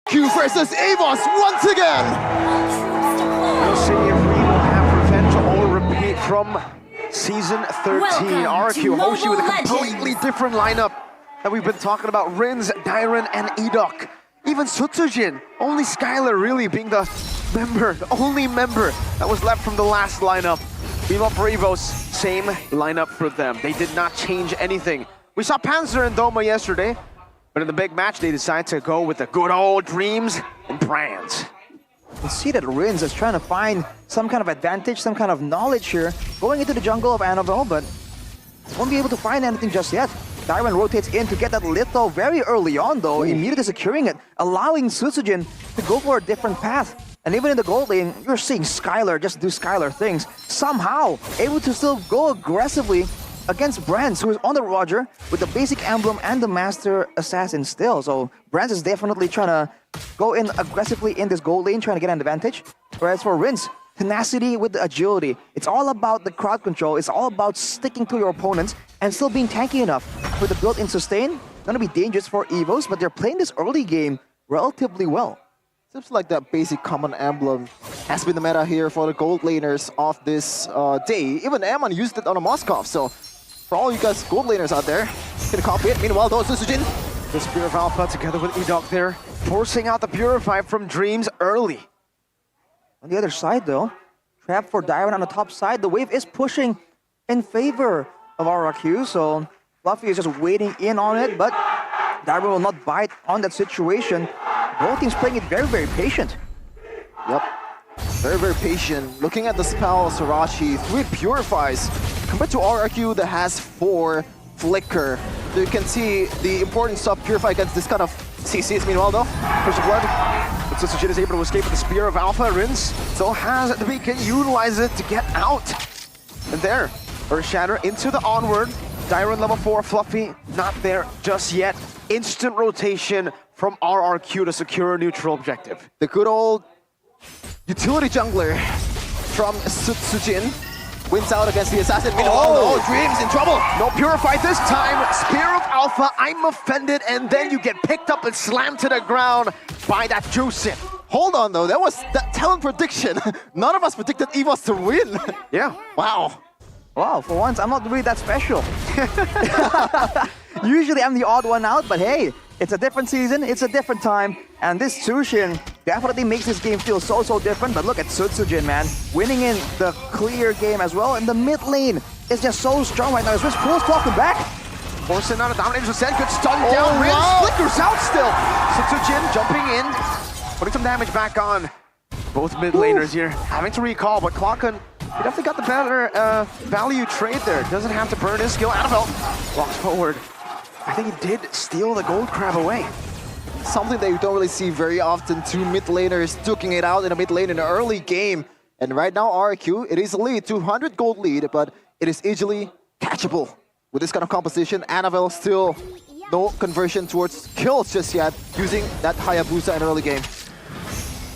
Q versus EVOS once again! We'll see if we will have revenge or repeat from Season 13. RRQ Hoshi with a completely different lineup that we've been talking about. Rins, Dairon, and Edok. Even Sutsujin, only Skylar really being the only member that was left from the last lineup. Meanwhile for EVOS, same lineup for them. They did not change anything. We saw Panzer and Doma yesterday, but in the big match they decided to go with the good old Dreams and Brands. You see that Rins is trying to find some kind of advantage, some kind of knowledge here, going into the jungle of Annabelle, but won't be able to find anything just yet. Dairon rotates in to get that little very early on though, immediately securing it, allowing Sutsujin to go for a different path. And even in the gold lane, you're seeing Skylar just do Skylar things. Somehow, able to still go aggressively against Brands, who is on the Roger with the basic emblem and the Master Assassin still. So Brands is definitely trying to go in aggressively in this gold lane, trying to get an advantage. Whereas for Rins, tenacity with the agility. It's all about the crowd control. It's all about sticking to your opponents and still being tanky enough for the built-in sustain. Gonna be dangerous for EVOS, but they're playing this early game relatively well. Seems like that basic common emblem has been the meta here for the gold laners of this day. Even Amon used it on a Moskov, so for all you guys gold laners out there, gonna copy it. Meanwhile, though, Sutsujin. The Spear of Alpha together with Edok there, forcing out the Purify from Dreams early. On the other side though, trap for Dairon on the top side. The wave is pushing in favor of RRQ, so Fluffy is just waiting in on it, but Dairon will not bite on that situation. Both teams playing it very, very patient. Yep. Very, very patient. Looking at the spell, Sarashi, 3 Purifies, compared to RRQ that has 4 Flicker. So you can see the importance of Purify against this kind of CCs. Meanwhile though, Push of Blood. But Sutsujin is able to escape with the Spear of Alpha. Rins still has the beacon, utilize it to get out. And there, Earth Shatter into the onward. Dairon level 4, Fluffy not there just yet. Instant rotation from RRQ to secure a neutral objective. The good old utility jungler from Sutsujin wins out against the assassin. Meanwhile, Dreams in trouble. No Purify this time. Spear of Alpha, I'm offended, and then you get picked up and slammed to the ground by that Juicin. Hold on though, that was that talent prediction. None of us predicted EVOS to win. Yeah. Wow. Wow, for once, I'm not really that special. Usually I'm the odd one out, but hey, it's a different season, it's a different time, and this Tsushin definitely makes this game feel so different. But look at Sutsujin, man, winning in the clear game as well, and the mid lane is just so strong right now. Switch pulls Falcon back. Forcing out a dominator set, good stun down, Rins flickers out still. Sutsujin jumping in, putting some damage back on. Both mid laners here having to recall, but Clockun, he definitely got the better value trade there. Doesn't have to burn his skill. Annabelle walks forward. I think he did steal the gold crab away. Something that you don't really see very often, 2 mid laners duking it out in a mid lane in the early game. And right now, RRQ, it is a lead, 200 gold lead, but it is easily catchable. With this kind of composition, Annabelle still no conversion towards kills just yet, using that Hayabusa in early game.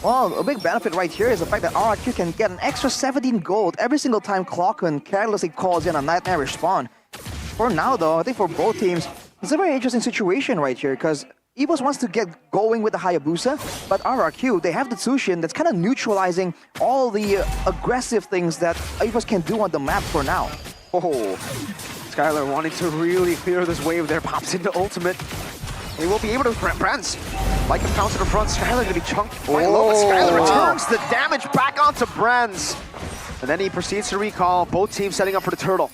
Well, a big benefit right here is the fact that RRQ can get an extra 17 gold every single time Clockun carelessly calls in a Nightmare respawn. For now though, I think for both teams, it's a very interesting situation right here, because EVOS wants to get going with the Hayabusa, but RRQ, they have the Tsushin that's kind of neutralizing all the aggressive things that EVOS can do on the map for now. Oh, Skylar wanting to really clear this wave there, pops into ultimate. He will be able to Brands. Like a pounce to the front, Skylar gonna be chunked quite low, but Skylar returns the damage back onto Brands. And then he proceeds to recall, both teams setting up for the turtle.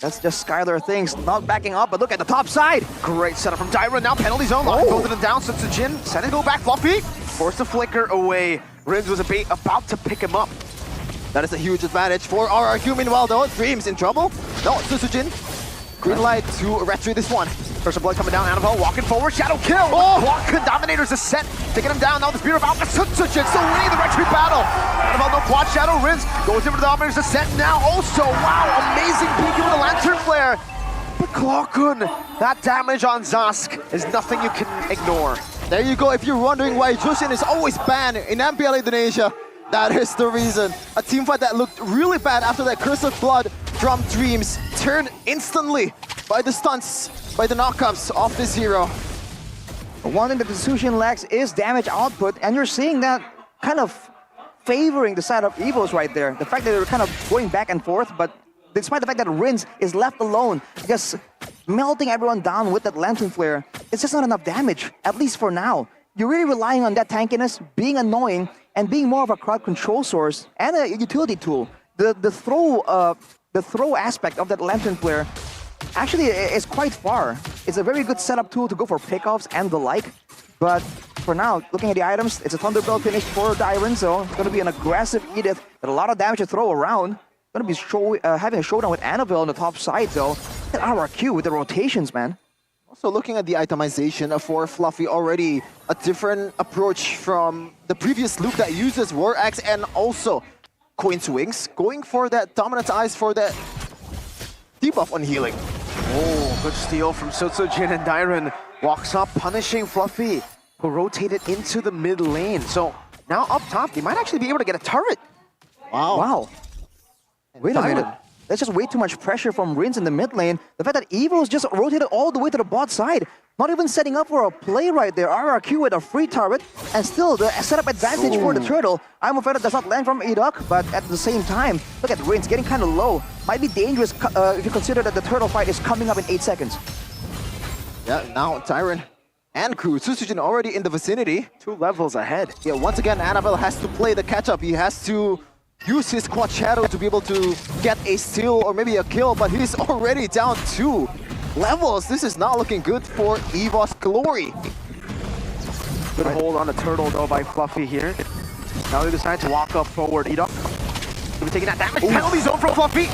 That's just Skylar things, not backing up, but look at the top side. Great setup from Dairon, now penalty zone, both of them down, Sutsujin, send it go back, Fluffy. Forced the flicker away. Rins was about to pick him up. That is a huge advantage for RRQ. Meanwhile though, Dreams in trouble. No, Sutsujin. Green light to retreat this one. First blood coming down, Annabelle walking forward, shadow kill! Quad Dominator's a set, taking him down, now the Spear of Alpha, Sutsujin still winning the retreat battle! Annabelle, no quad shadow, Rins goes in for the Dominator's a set now also, wow, amazing beacon with a Lantern Flare! But Clockun, that damage on Zask is nothing you can ignore. There you go, if you're wondering why Jushin is always banned in MPL Indonesia, that is the reason. A teamfight that looked really bad after that Curse of Blood from Dreams turned instantly by the stunts, by the knockups of this hero. One thing that the Sushin lacks is damage output, and you're seeing that kind of favoring the side of EVOS right there. The fact that they're kind of going back and forth, but despite the fact that Rinz is left alone, just melting everyone down with that Lantern Flare, it's just not enough damage, at least for now. You're really relying on that tankiness, being annoying, and being more of a crowd control source and a utility tool. The throw aspect of that Lantern Flare actually is quite far. It's a very good setup tool to go for pickoffs and the like. But for now, looking at the items, it's a Thunderbolt finish for Dyron, so it's going to be an aggressive Edith with a lot of damage to throw around. Going to be having a showdown with Annabelle on the top side, though. And RRQ with the rotations, man. Also looking at the itemization for Fluffy, already a different approach from the previous Luke that uses War Axe and also Coin Swings, going for that Dominant Eyes for that debuff on healing. Oh, good steal from Sutsujin, and Dyron walks up, punishing Fluffy, who rotated into the mid lane. So now up top, they might actually be able to get a turret. Wow. Wait a minute. That's just way too much pressure from Rinz in the mid lane. The fact that EVOS just rotated all the way to the bot side. Not even setting up for a play right there. RRQ with a free turret, and still the setup advantage for the turtle. I'm afraid it does not land from Edok, but at the same time, look at Rinz getting kind of low. Might be dangerous if you consider that the turtle fight is coming up in 8 seconds. Yeah, now Tyron and crew. Susujin already in the vicinity. 2 levels ahead. Yeah, once again, Annabelle has to play the catch-up. He has to use his quad shadow to be able to get a steal or maybe a kill, but he's already down 2 levels. This is not looking good for EVOS Glory. Good hold on the turtle though by Fluffy here. Now they decide to walk up forward. Edok taking that damage. Penalty zone from Fluffy.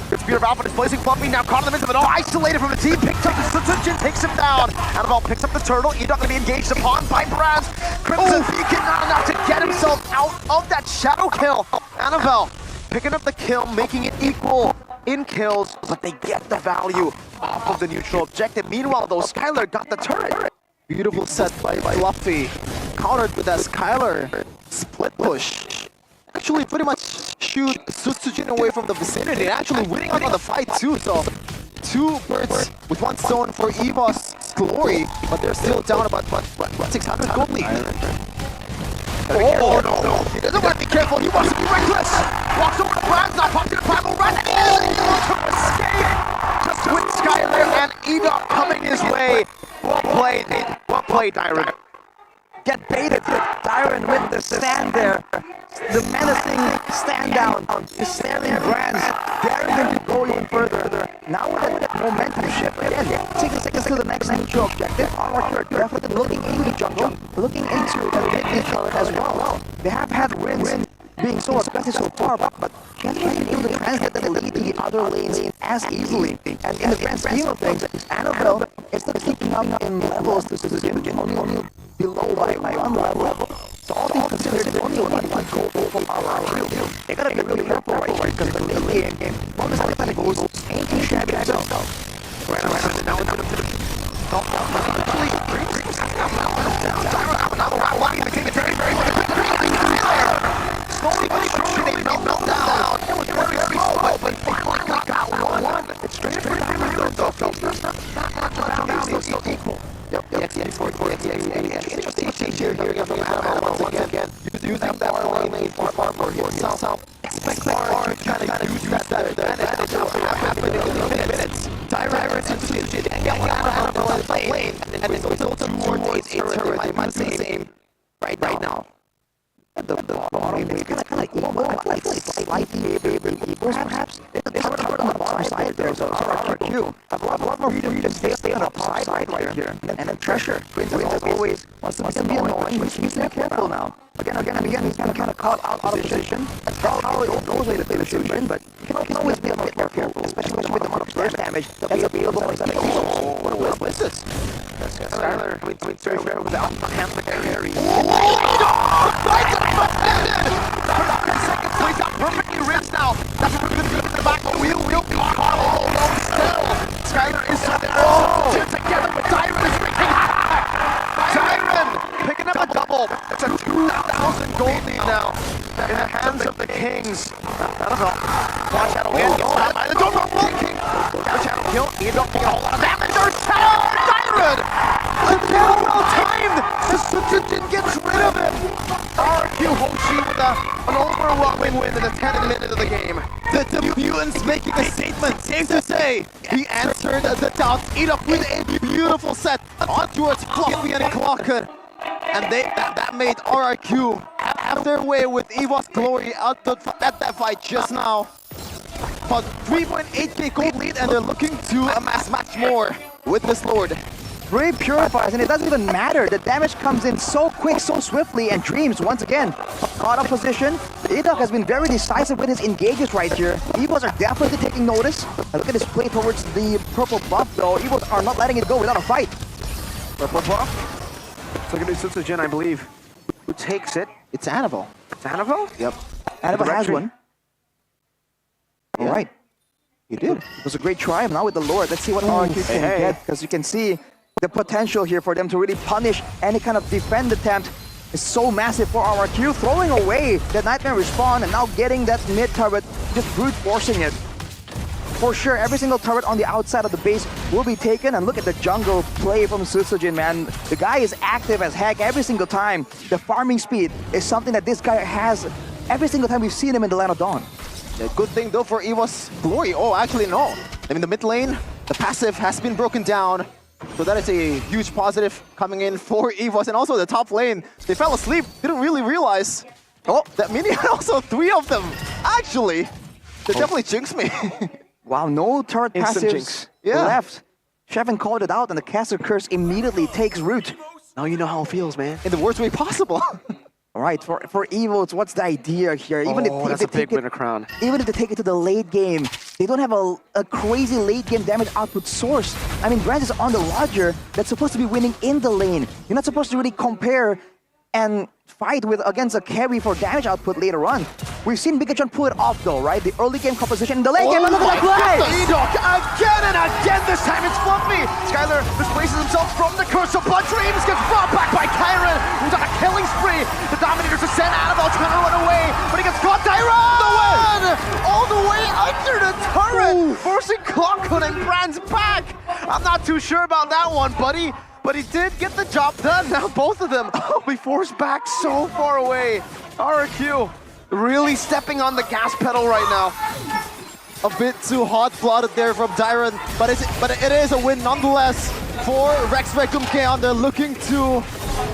Good spear of Alpha displacing Fluffy, now caught in the midst of it all. Isolated from the team, picks up the Sutsujin, takes him down. Annabelle picks up the turtle. Edok gonna be engaged upon by Braz. Crimson Beacon not enough to get himself out of that shadow kill. Annabelle picking up the kill, making it equal in kills, but they get the value off of the neutral objective. Meanwhile, though, Skylar got the turret. Beautiful set by Fluffy. Countered with that Skylar split push. Actually pretty much shoot Sutsujin away from the vicinity. Actually winning out on the fight too, so 2 birds with 1 stone for EVOS Glory, but they're still down about 600 gold lead. Oh, no. He doesn't want to be careful. He wants to be reckless. Walks over to Braz, now pops to the primal run, and he is able to escape. Just with Skylar and Edok coming his way. Well played, Dyron. Get baited. Dyron with the stand there. The menacing stand down is staring Braz, daring him to go even further. Now with that momentum shift again, 6 seconds to the next neutral objective. RRQ definitely looking into the jungle, looking into the midfield as well. They have had Rinz being so aggressive so far, but she hasn't been able to translate the lead to the other lanes as easily. And in the grand scheme of things, Annabelle is still keeping up in levels to Sutsujin, only below by 1 level. So all things considered, it's only one goal from RRQ. They gotta be really careful right here, because the late game, bonus life goes ain't too shabby itself. Now into the slowly but surely they melt down. It was very slow, but finally got one. It's straight for Dyron though. Still equal. Yep. Once again, using that lane for himself. Expect Far to kind of use that advantage of what happened in minutes. Dyron and Sutsujin get one out of the lane, and it's still 2 or 8 turrets. They might be the same right now. At the bottom, it's kind of like slightly equals perhaps. They have a turret on the bottom side there, so RRQ have a lot more freedom to stay on the top side right here. And then pressure, Rinz always wants to be annoying, but he's not careful now. Again, he's kind of caught out of position. That's how it goes way to play the Sushin, but you can always be a bit more careful, especially with the amount of burst damage that's available inside the game. What is this? Skylar, I mean, very fair with the handling area. He's got perfectly rinsed now. That's a good in the back, but wheel caught all alone still. Skylar is so there. Together with Dyron is wreaking havoc. Dyron picking up a double. It's a 2,000 gold lead now in the hands of the Kings. I don't know. Watch out again. Don't know. King. Shadow kill. Edok taking a whole lot of damage. There's Dyron. Tyron! Again, well timed! The Sutsujin gets rid of him! RRQ Hoshi with an overwhelming win in the 10th minute of the game. The mutants making a statement, safe to say. He answered the doubts, EVOS with a beautiful set on towards Fluffy and Clocker. And that made RRQ have their way with EVOS Glory out at that fight just now. But 3.8k gold lead, and they're looking to amass much more with this Lord. Brave purifies, and it doesn't even matter. The damage comes in so quick, so swiftly, and Dreams, once again, caught up position. EVOS has been very decisive with his engages right here. EVOS are definitely taking notice. And look at his play towards the purple buff, though. EVOS are not letting it go without a fight. Purple buff. It's like a new Sutsujin, I believe. Who takes it? It's Annabelle. It's Annabelle? Yep. Annabelle has Directory. one. All right. You did. It was a great try. Now with the Lord, let's see what RRQ can get, because you can see the potential here for them to really punish any kind of defend attempt is so massive for RRQ, throwing away the Nightmare respawn and now getting that mid turret, just brute forcing it. For sure, every single turret on the outside of the base will be taken, and look at the jungle play from Sutsujin, man. The guy is active as heck every single time. The farming speed is something that this guy has every single time we've seen him in the Land of Dawn. Yeah, good thing though for EVOS Glory. Oh, actually no. I mean, the mid lane, the passive has been broken down. So that is a huge positive coming in for EVOS. And also the top lane, they fell asleep, didn't really realize. Oh, that minion also 3 of them. Actually, they definitely jinxed me. Wow, no turret Instant passives jinx. Yeah. left. Shevin called it out, and the caster curse immediately takes root. Now you know how it feels, man. In the worst way possible. All right, for EVOS, what's the idea here? Even That's a big winner crown. Even if they take it to the late game, they don't have a crazy late game damage output source. I mean, Brand is on the Lodger that's supposed to be winning in the lane. You're not supposed to really compare and fight against a carry for damage output later on. We've seen Bigachon pull it off though, right? The early game composition in the late game, and look at that play! EVOS again and again, this time it's Fluffy! Skylar displaces himself from the curse of blood. Dreams gets brought back by Kyron, who's on a killing spree. The Dominators descend, Annabelle trying to run away, but he gets caught. Tyron! All the way under the turret, forcing Clockhood and Brand's back! I'm not too sure about that one, buddy. But he did get the job done. Now both of them will be forced back so far away. RRQ really stepping on the gas pedal right now. A bit too hot-blooded there from Dyron, but it is a win nonetheless for Rex Rectum Kaon. They're looking to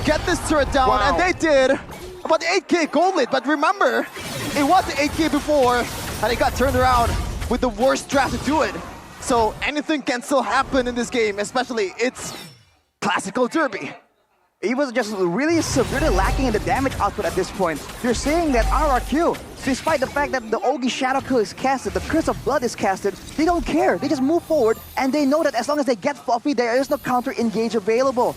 get this turret down, Wow. and they did. About 8k gold lead, but remember, it was 8k before, and it got turned around with the worst draft to do it. So anything can still happen in this game, especially it's classical derby. He was just really severely lacking in the damage output at this point. You're saying that RRQ, despite the fact that the Ogi Shadow Kill is casted, the Curse of Blood is casted, they don't care. They just move forward, and they know that as long as they get Fluffy, there is no counter engage available.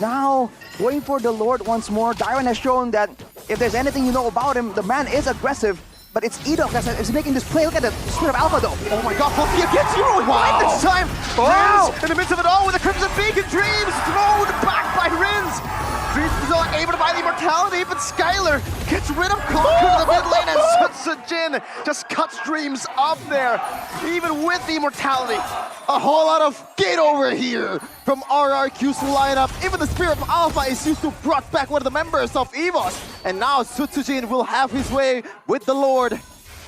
Now, going for the Lord once more, Dyron has shown that if there's anything you know about him, the man is aggressive. But it's EVOS that's making this play. Look at the Spirit of Alpha though. Oh my god, Fluffy gets zeroed right this time! Wow. Rins in the midst of it all with a Crimson Beacon. Dreams thrown back by Rins! Dreams is not able to buy the immortality, but Skylar gets rid of Clocker to the mid lane, and Sutsujin just cuts Dreams up there, even with the immortality. A whole lot of gate over here from RRQ's lineup. Even the Spirit of Alpha is used to brought back one of the members of EVOS. And now Sutsujin will have his way with the Lord.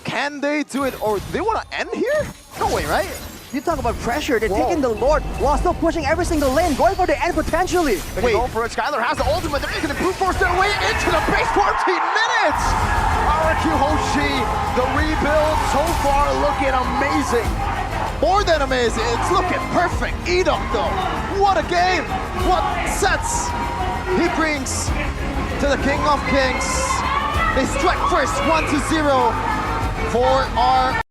Can they do it, or do they want to end here? No way, right? You talk about pressure, they're taking the Lord while still pushing every single lane, going for the end potentially. They're going for it. Skylar has the ultimate. They're going to brute force their way into the base. 14 minutes! RRQ Hoshi, the rebuild so far looking amazing. More than amazing. It's looking perfect. EVOS though. What a game. What sets he brings to the King of Kings. They strike first 1-0 for our